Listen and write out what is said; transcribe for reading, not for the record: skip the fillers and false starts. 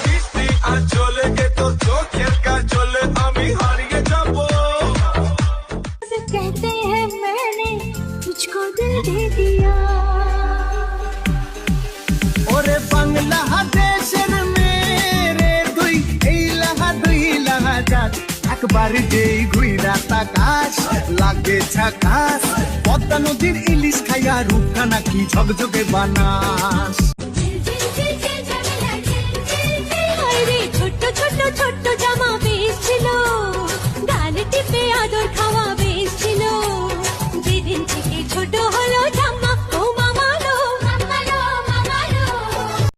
বৃষ্টি আঁচলে গে তোর চোখের কাজলে আমি হারিয়ে যাবো। कहते हैं मैंने तुझको दिल दे दिया। ওরে বাংলাদেশের মেরে তুই এই লাহাজাত একবার যেই ঘুইরা তাকাস লাগে ঝাকাস। পদ্মা নদীর ইলিশ খাইয়া রূপখানা কি ঝকঝকে বানাস।